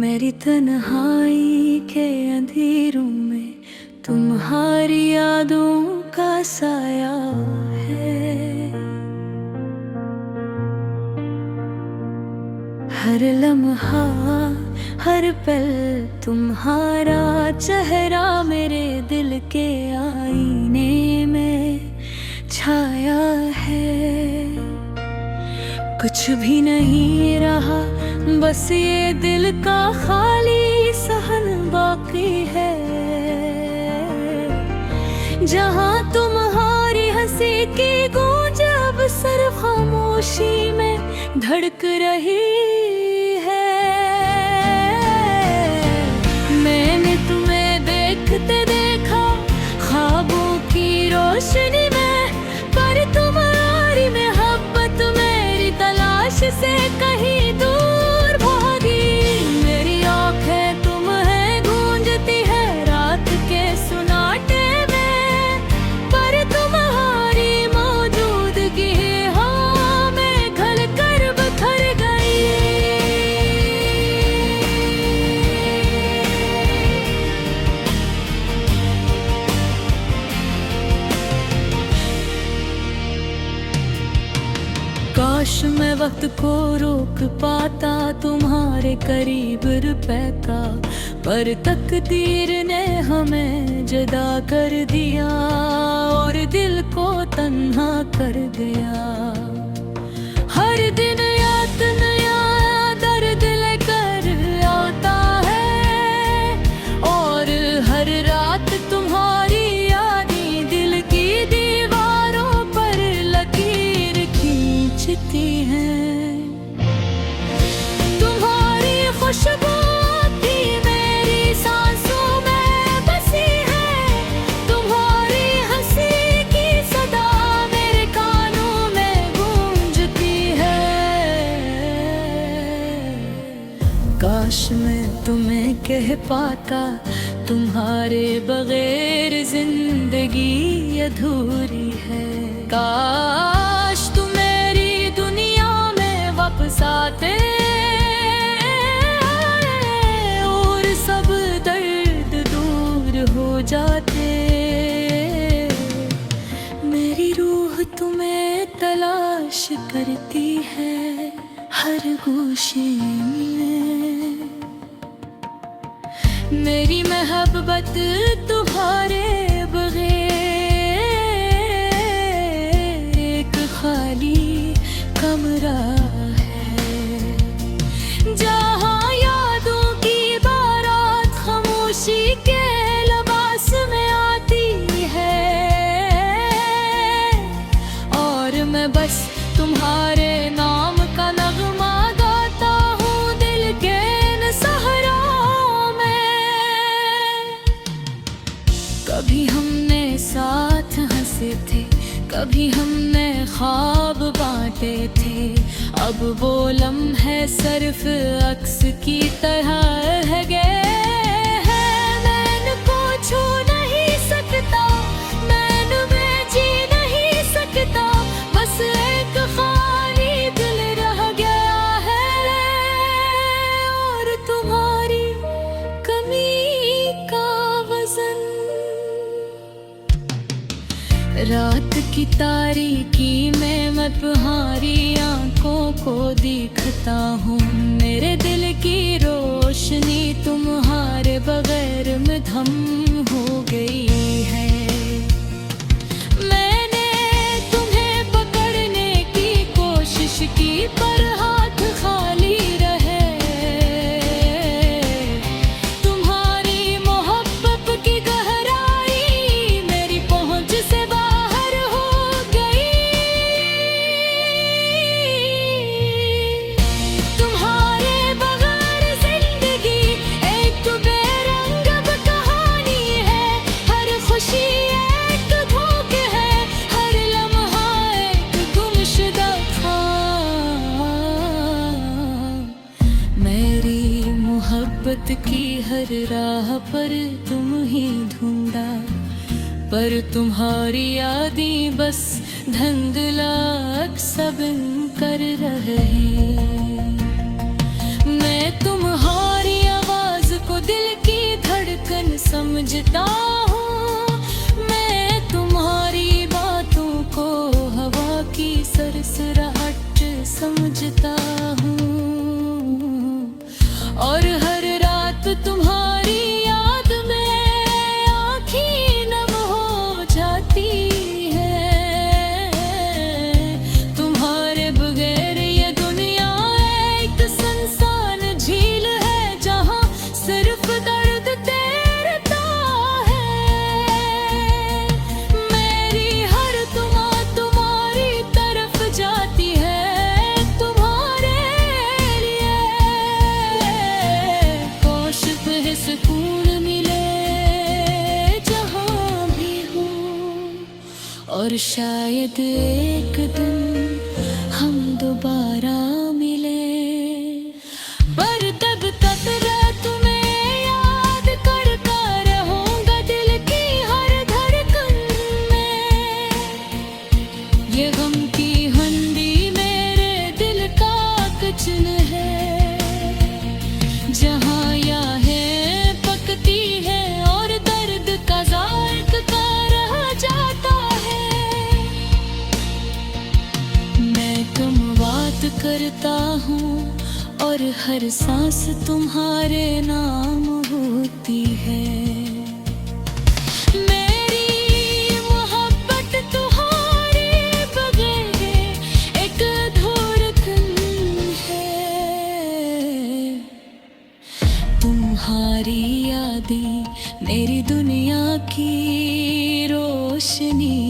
मेरी तन्हाई के अंधेरों में तुम्हारी यादों का साया है। हर लम्हा हर पल तुम्हारा चेहरा मेरे दिल के आईने में छाया है। कुछ भी नहीं रहा, बस ये दिल का खाली सहन बाकी है। जहाँ तुम्हारी हंसी की गूंज अब सिर्फ खामोशी में धड़क रही है। मैंने तुम्हें देखते देखा ख्वाबों की रोशनी में, पर तुम्हारी मोहब्बत मेरी तलाश से कहीं दूर भागी। मेरी आँखें तुम्हें गूंजती है रात के सुनाटे में, पर तुम्हारी मौजूदगी हाँ में घल कर बिखर गई। काश मैं वक्त को रोक पाता तुम्हारे करीब रुपए का, पर तकदीर ने हमें जुदा कर दिया और दिल को तन्हा कर दिया। हर दिन याद नया दर्द लेकर आता है, और हर रात तुम्हारी यादें दिल की दीवारों पर लकीर खींचती हैं। तुम्हारी खुशबू भी मेरी सांसों में बसी है, तुम्हारी हंसी की सदा मेरे कानों में गूंजती है। काश मैं तुम्हें कह पाता तुम्हारे बगैर जिंदगी अधूरी है। काश तुम मेरी दुनिया में वापस आते और सब दर्द दूर हो जाते। मेरी रूह तुम्हें तलाश करती है हर गोशे में। मेरी मोहब्बत तुम्हारे बगैर एक खाली कमरा है, जहाँ यादों की बारात खामोशी के लिबास में आती है, और मैं बस तुम्हारे नाम का नगमा गाता हूँ दिल के इन सहराओं में। कभी हमने साथ हंसे थे, कभी हमने ख्वाब बांटे थे, अब वो लम्हे सिर्फ अक्स की तरह रह गए हैं। मैं को छू नहीं सकता, मैं में जी नहीं सकता, बस एक खाली दिल रह गया है, और तुम्हारी कमी का वजन। रात की तारीकी में मैं तुम्हारी आंखों को देखता हूँ, मेरे दिल की रोशनी तुम्हारे बगैर में धम हो गई है। मैंने तुम्हें पकड़ने की कोशिश की, पर हाथ खाली रहे। तुम्हारी मोहब्बत की गहराई मेरी पहुंच से बाहर हो गई। तुम्हारे बगैर जिंदगी एक बेरंग कहानी है, हर खुशी एक धोखे है, हर लम्हा एक गुमशुदा था। मेरी मोहब्बत की हर राह पर तुम ही ढूंढा, पर तुम्हारी यादें बस धंधला सब कर रहे। मैं तुम्हारी समझता हूँ। मैं तुम्हारी बातों को हवा की सरसराहट समझता हूँ। और हर रात तुम्हारी याद में आँखें नम हो जाती है। तुम्हारे बगैर ये दुनिया एक सुनसान झील है, जहाँ सिर्फ दर्द तैरता है। मेरी हर दुआ तुम्हारी तरफ जाती है, तुम्हारे लिए। काश तुम्हें सुकून मिले जहाँ भी हूँ, और शायद एक दिन हम दोबारा मिले। पर तब तक रात तुम्हें याद करता रहूंगा दिल की हर धड़कन में। ये गम की हंडी मेरे दिल का किचन है, जहाँ याहें पकती है और दर्द का जायका रह जाता है। मैं कम बात करता हूँ और हर सांस तुम्हारे नाम होती है। मेरी मोहब्बत तुम्हारे बगैर एक धड़कन है। तुम्हारी यादें मेरी दुनिया की रोशनी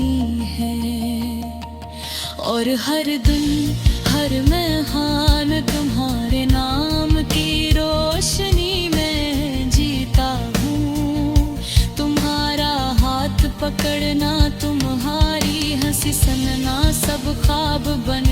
है, और हर दिन हर मेहान तुम्हारे नाम की रोशनी में जीता हूँ। तुम्हारा हाथ पकड़ना, तुम्हारी हंसी सुनना, सब ख्वाब बन